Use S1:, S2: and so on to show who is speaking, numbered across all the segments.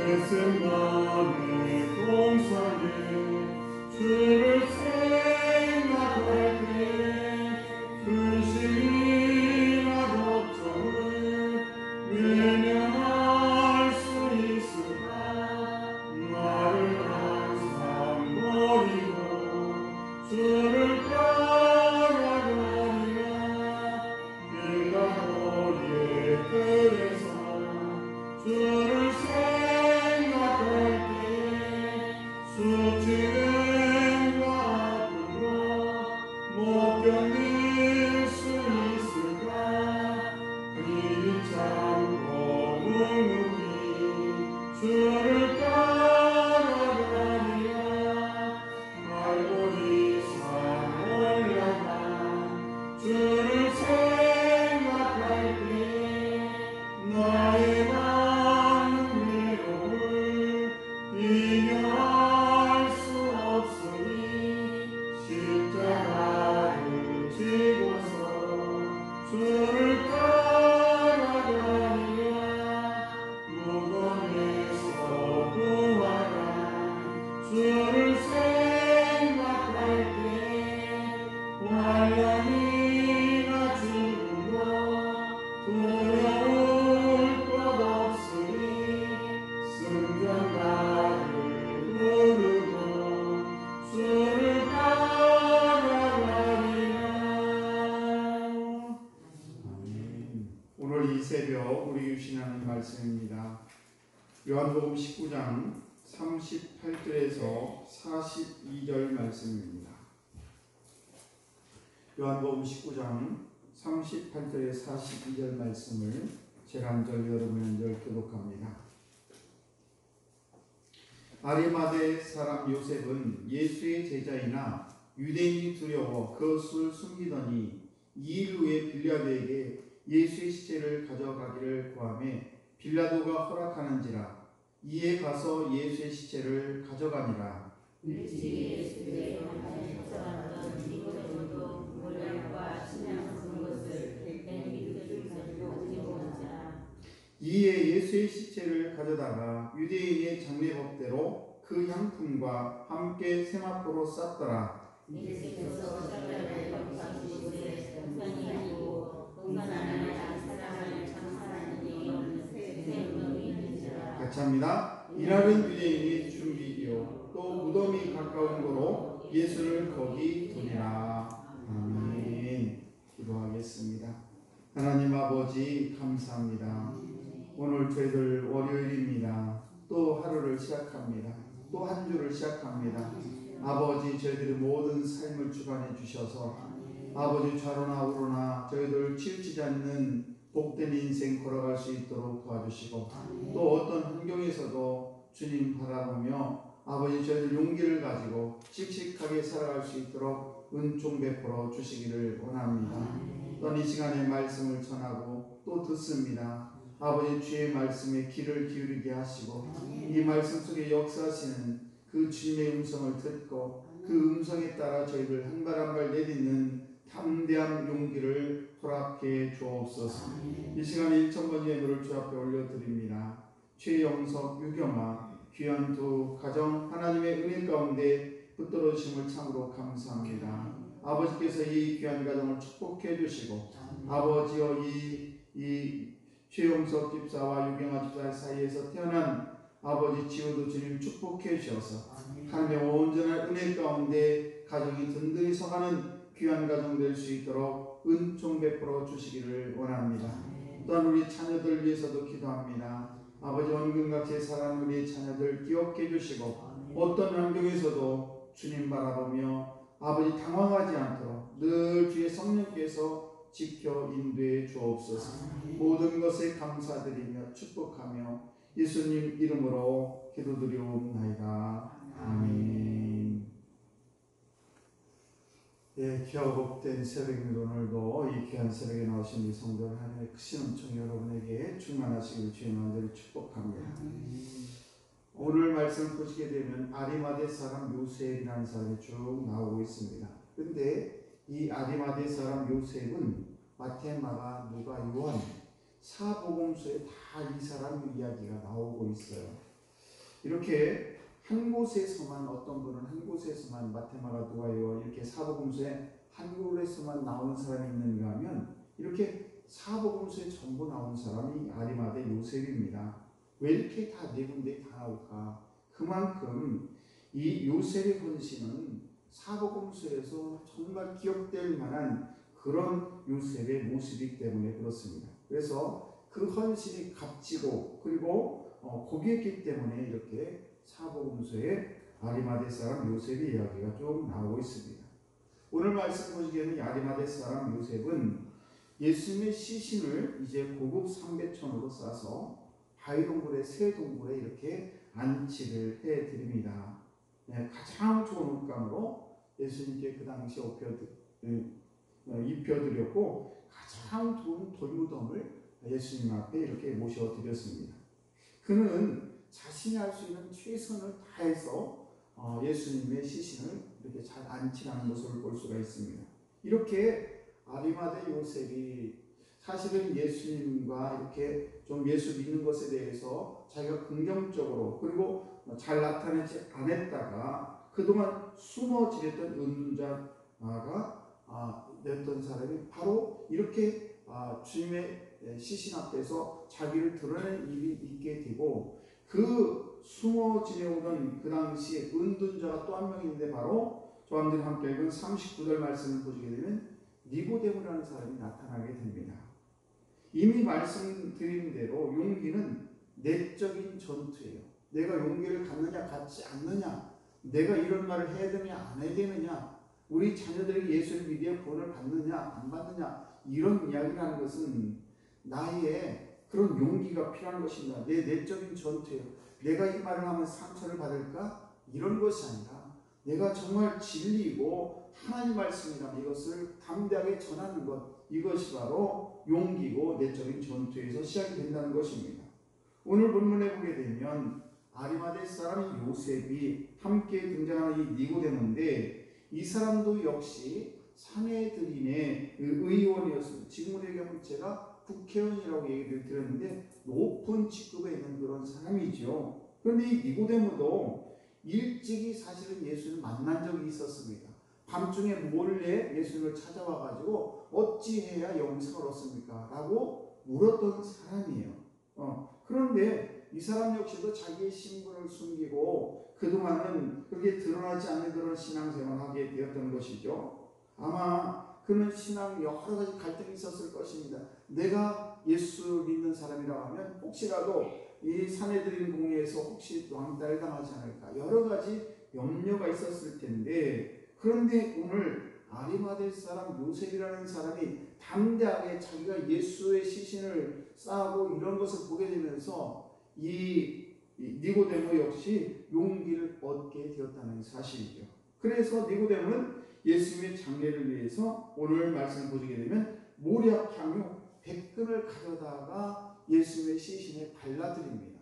S1: 겟세마네 동산에 주를 생각할 때 그 시기나 걱정을 외면할 수 있을까? 나를 항상 버리고 주를 따라가리라. 빌라도의 뜰에서 주를 생각할 때 수치는 아픔과 못 견딜 수 있을까? 그니 참고 묵묵히 주를 따라가리라. 갈보리 산 올라가 주를 생각할 때 나의 많은 외로움을 이겨할 수 없으니 십자가를 지고서 주를 따라가리라. 무덤에서 부활한 주를 생각할 때 환란이나 죽음도 두려울 것 없으니 승전가를 부르고 주를 따라가리라. 오늘 이 새벽 우리 유신하는 말씀입니다. 요한복음 19장 38절에서 42절 말씀입니다. 요한복음 19장 38절에 42절 말씀을 제가 한 절 여러분 한 절 교독합니다. 아리마대 사람 요셉은 예수의 제자이나 유대인이 두려워 그것을 숨기더니 2일 후에 빌라도에게 예수의 시체를 가져가기를 구하며 빌라도가 허락하는지라. 이에 가서 예수의 시체를 가져가니라.
S2: 일찍이 예수의 형사하던 니고데모도 물량과 신앙 섞은 것을 백ben이 그들 가지고 들여오는지라.
S1: 이에 예수의 시체를 가져다가 유대인의 장례법대로 그 향품과 함께 세마포로 쌌더라.
S2: 예수께서 자기를 거룩하신 곳에 동산이 아니고 동산 안에 사람을 장사하는 일이 없는 새 무덤이 있는지라.
S1: 같이 합니다. 이날은 유대인의 준비이요 또 무덤이 가까운 거로 예수를 거기 두니라. 아멘. 기도하겠습니다. 하나님 아버지 감사합니다. 오늘 저희들 월요일입니다. 또 하루를 시작합니다. 또 한 주를 시작합니다. 아버지 저희들의 모든 삶을 주관해 주셔서 아버지 좌로나 우로나 저희들 치우치지 않는 복된 인생 걸어갈 수 있도록 도와주시고 또 어떤 환경에서도 주님 바라보며 아버지 저희들 용기를 가지고 씩씩하게 살아갈 수 있도록 은총 베풀어 주시기를 원합니다. 또 이 시간에 말씀을 전하고 또 듣습니다. 아버지 주의 말씀에 귀를 기울이게 하시고 이 말씀 속에 역사하시는 그 주님의 음성을 듣고 그 음성에 따라 저희들 한 발 한 발 내딛는 담대한 용기를 허락해 주옵소서. 이 시간에 1,000번 예물을 주 앞에 올려드립니다. 최영석, 유경아 귀한 두 가정 하나님의 은혜 가운데 붙들어주심을 참으로 감사합니다. 아버지께서 이 귀한 가정을 축복해 주시고 아버지여 이 최영석 집사와 유경아 집사 사이에서 태어난 아버지 지호도 주님 축복해 주셔서 하나님의 온전한 은혜 가운데 가정이 든든히 서가는 귀한 가정 될 수 있도록 은총 베풀어 주시기를 원합니다. 또한 우리 자녀들 위해서도 기도합니다. 아버지 원근같이 살아가는 우리 자녀들 기억해 주시고 어떤 환경에서도 주님 바라보며 아버지 당황하지 않도록 늘 주의 성령께서 지켜 인도해 주옵소서. 모든 것에 감사드리며 축복하며 예수님 이름으로 기도드리옵나이다. 아멘. 예, 귀하고 복된 새벽입니다. 오늘도 이 귀한 새벽에 나오신 이 성도들 하나님의 크신 은총 여러분에게 충만하시기를 주의 마음대로 축복합니다. 오늘 말씀을 보시게 되면 아리마대 사람 요셉이라는 사람이 쭉 나오고 있습니다. 그런데 이 아리마대 사람 요셉은 마태, 마가, 누가, 요한 사복음서에 다 이 사람 이야기가 나오고 있어요. 이렇게 한 곳에서만, 어떤 분은 한 곳에서만 마테마가 누가요 이렇게 사복음서에 한 곳에서만 나오는 사람이 있는가 하면 이렇게 사복음서에 전부 나오는 사람이 아리마대 요셉입니다. 왜 이렇게 다 네 군데 다 나올까? 그만큼 이 요셉의 헌신은 사복음서에서 정말 기억될 만한 그런 요셉의 모습이기 때문에 그렇습니다. 그래서 그 헌신이 값지고 그리고 고귀했기 때문에 이렇게 사복음서에 아리마대 사람 요셉의 이야기가 좀 나오고 있습니다. 오늘 말씀 보시기에는 아리마대 사람 요셉은 예수님의 시신을 이제 고급 삼배천으로 싸서 바위동굴에 새 동굴에 이렇게 안치를 해드립니다. 네, 가장 좋은 옷감으로 예수님께 그 당시에 입혀드렸고 가장 좋은 돌무덤을 예수님 앞에 이렇게 모셔드렸습니다. 그는 자신이 할 수 있는 최선을 다해서 예수님의 시신을 이렇게 잘 안치라는 것을 볼 수가 있습니다. 이렇게 아리마대 요셉이 사실은 예수님과 이렇게 좀 예수 믿는 것에 대해서 자기가 긍정적으로 그리고 잘 나타내지 않았다가 그동안 숨어 지냈던 은둔자가 됐던 사람이 바로 이렇게 주님의 시신 앞에서 자기를 드러낸 일이 있게 되고 그 숨어 지내오던 그 당시에 은둔자가 또 한 명 있는데 바로 저함들이 함께 읽은 39절 말씀을 보시게 되면 니고데모라는 사람이 나타나게 됩니다. 이미 말씀드린 대로 용기는 내적인 전투예요. 내가 용기를 갖느냐 갖지 않느냐, 내가 이런 말을 해야 되느냐 안 해야 되느냐, 우리 자녀들에게 예수를 믿어 구원을 받느냐 안 받느냐, 이런 이야기를 하는 것은 나의 그런 용기가 필요한 것입니다. 내 내적인 전투예요. 내가 이 말을 하면 상처를 받을까? 이런 것이 아니라 내가 정말 진리이고 하나님 말씀이라면 이것을 담대하게 전하는 것, 이것이 바로 용기고 내적인 전투에서 시작이 된다는 것입니다. 오늘 본문에 보게 되면 아리마대 사람 요셉이 함께 등장하는 이 니고데모인데 이 사람도 역시 사내들인의 의원이었습니다. 지금 얘기하면 제가 국회의원이라고 얘기를 드렸는데 높은 직급에 있는 그런 사람이죠. 그런데 이 니고데모도 일찍이 사실은 예수를 만난 적이 있었습니다. 밤중에 몰래 예수를 찾아와가지고 어찌해야 영생을 얻습니까? 라고 물었던 사람이에요. 그런데 이 사람 역시도 자기의 신분을 숨기고 그동안은 그렇게 드러나지 않는 그런 신앙생활을 하게 되었던 것이죠. 아마 그는 신앙 여러 가지 갈등이 있었을 것입니다. 내가 예수 믿는 사람이라고 하면 혹시라도 이 사내들인 공회에서 혹시 왕따를 당하지 않을까 여러 가지 염려가 있었을 텐데, 그런데 오늘 아리마대 사람 요셉이라는 사람이 담대하게 자기가 예수의 시신을 쌓고 이런 것을 보게 되면서 이 니고데모 역시 용기를 얻게 되었다는 사실이죠. 그래서 니고데모는 예수님의 장례를 위해서 오늘 말씀을 보시게 되면 모략 향유 100근을 가져다가 예수님의 시신에 발라드립니다.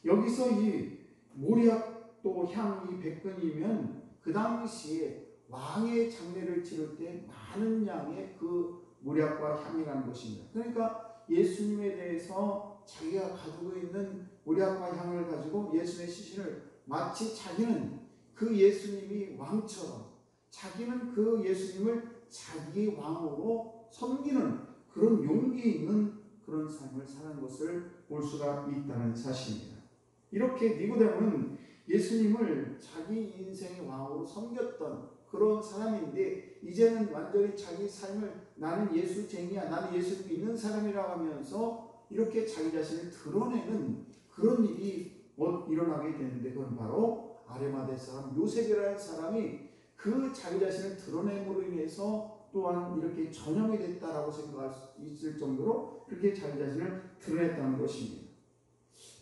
S1: 여기서 이 모략도 향이 100근이면 그 당시에 왕의 장례를 치를 때 많은 양의 그 모략과 향이라는 것입니다. 그러니까 예수님에 대해서 자기가 가지고 있는 모략과 향을 가지고 예수님의 시신을 마치 자기는 그 예수님이 왕처럼 자기는 그 예수님을 자기 왕으로 섬기는 그런 용기 있는 그런 삶을 사는 것을 볼 수가 있다는 사실입니다. 이렇게 니고데모는 예수님을 자기 인생의 왕으로 섬겼던 그런 사람인데 이제는 완전히 자기 삶을 나는 예수쟁이야, 나는 예수를 믿는 사람이라고 하면서 이렇게 자기 자신을 드러내는 그런 일이 일어나게 되는데 그건 바로 아리마대 사람 요셉이라는 사람이 그 자기 자신을 드러냄으로 인해서 또한 이렇게 전형이 됐다라고 생각할 수 있을 정도로 그렇게 자기 자신을 드러냈다는 것입니다.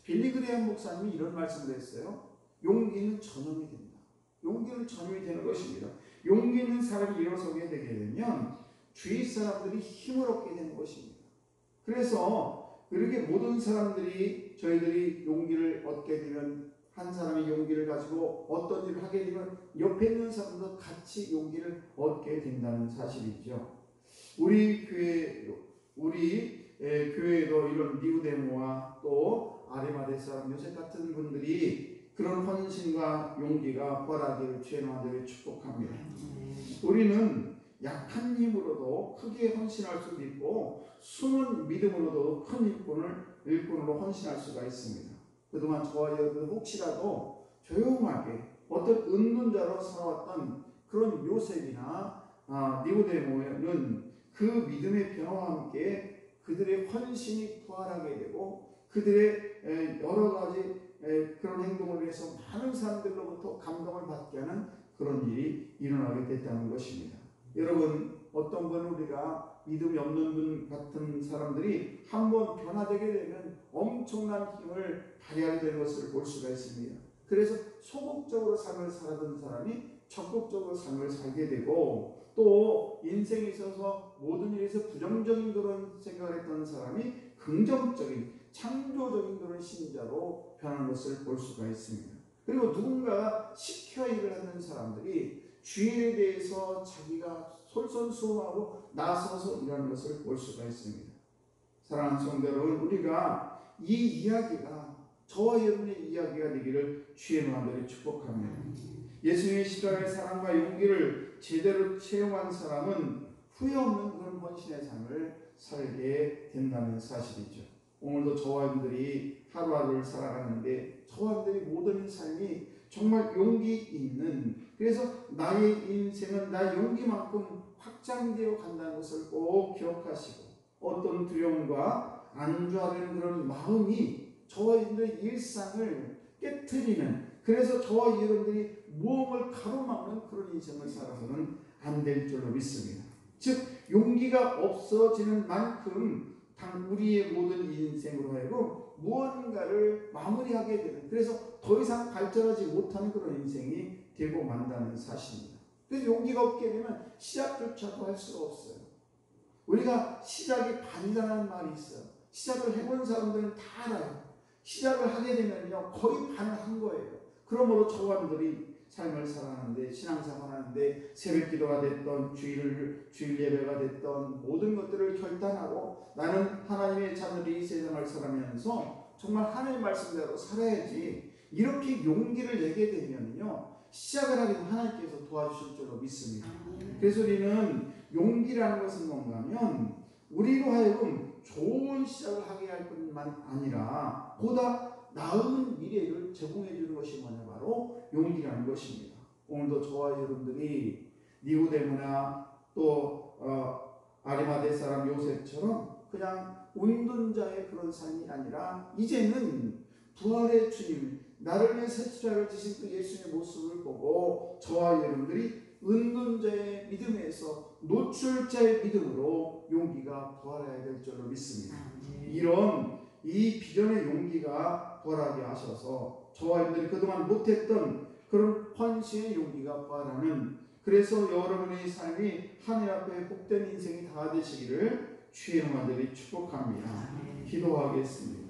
S1: 빌리 그레이엄 목사님이 이런 말씀을 했어요. 용기는 전형이 된다. 용기는 전형이 되는 것입니다. 용기 있는 사람이 일어서게 되게 되면 주위 사람들이 힘을 얻게 되는 것입니다. 그래서 그렇게 모든 사람들이 저희들이 용기를 얻게 되면 한 사람이 용기를 가지고 어떤 일을 하게 되면 옆에 있는 사람도 같이 용기를 얻게 된다는 사실이죠. 우리 교회에도 이런 니고데모와 또 아리마대 사람 요셉 같은 분들이 그런 헌신과 용기가 부활하기를 주의 이름으로 축복합니다. 우리는 약한 힘으로도 크게 헌신할 수도 있고 숨은 믿음으로도 큰 일꾼으로 헌신할 수가 있습니다. 그동안 저와 여러분 혹시라도 조용하게 어떤 은둔자로 살아왔던 그런 요셉이나 니고데모는 그 믿음의 변화와 함께 그들의 헌신이 부활하게 되고 그들의 여러 가지 그런 행동을 위해서 많은 사람들로부터 감동을 받게 하는 그런 일이 일어나게 됐다는 것입니다. 여러분, 어떤 분 우리가 믿음이 없는 분 같은 사람들이 한번 변화되게 되면 엄청난 힘을 발휘하게 되는 것을 볼 수가 있습니다. 그래서 소극적으로 삶을 살았던 사람이 적극적으로 삶을 살게 되고 또 인생에 있어서 모든 일에서 부정적인 그런 생각을 했던 사람이 긍정적인 창조적인 그런 신자로 변하는 것을 볼 수가 있습니다. 그리고 누군가가 시켜 일을 하는 사람들이 주인에 대해서 자기가 솔선수범하고 나서서 일하는 것을 볼 수가 있습니다. 사랑하는 성도 여러분, 우리가 이 이야기가 저와 여러분의 이야기가 되기를 주의 이름으로 축복합니다. 예수님의 십자가의 사랑과 용기를 제대로 채용한 사람은 후회 없는 그런 헌신의 삶을 살게 된다는 사실이죠. 오늘도 저와 여러분들이 하루하루를 살아가는데 저와 여러분들이 모든 삶이 정말 용기 있는, 그래서 나의 인생은 나 용기만큼 확장되어 간다는 것을 꼭 기억하시고 어떤 두려움과 안주하려는 그런 마음이 저와 여러분들의 일상을 깨트리는, 그래서 저와 여러분들이 모험을 가로막는 그런 인생을 살아서는 안 될 줄로 믿습니다. 즉 용기가 없어지는 만큼 우리의 모든 인생으로 하여금 무언가를 마무리하게 되는, 그래서 더 이상 발전하지 못하는 그런 인생이 되고 만다는 사실입니다. 그래서 용기가 없게 되면 시작조차도 할 수가 없어요. 우리가 시작이 반이라는 말이 있어요. 시작을 해본 사람들은 다 알아요. 시작을 하게 되면요 거의 반을 한 거예요. 그러므로 저와 여러분들이 삶을 살아가는데, 신앙생활하는데, 새벽 기도가 됐던 주일 예배가 됐던 모든 것들을 결단하고 나는 하나님의 자녀들이 이 세상을 살아가면서 정말 하나님의 말씀대로 살아야지, 이렇게 용기를 내게 되면요 시작을 하게 되면 하나님께서 도와주실 줄로 믿습니다. 그래서 우리는 용기라는 것은 뭔가 하면 우리로 하여금 좋은 시작을 하게 할 뿐만 아니라 보다 나은 미래를 제공해 주는 것이 뭐냐, 바로 용기라는 것입니다. 오늘도 저와 여러분들이 니고데모나 또 아리마대 사람 요셉처럼 그냥 운둔자의 그런 삶이 아니라 이제는 부활의 주님, 나를 위해 십자가를 지신 그 예수님의 모습을 보고 저와 여러분들이 은둔자의 믿음에서 노출자의 믿음으로 용기가 부활해야 될 줄로 믿습니다. 이런 이 비전의 용기가 부활하게 하셔서 저와 여러분들이 그동안 못했던 그런 헌신의 용기가 부활하는, 그래서 여러분의 삶이 하늘 앞에 복된 인생이 다 되시기를 주의 이름으로 축복합니다. 기도하겠습니다.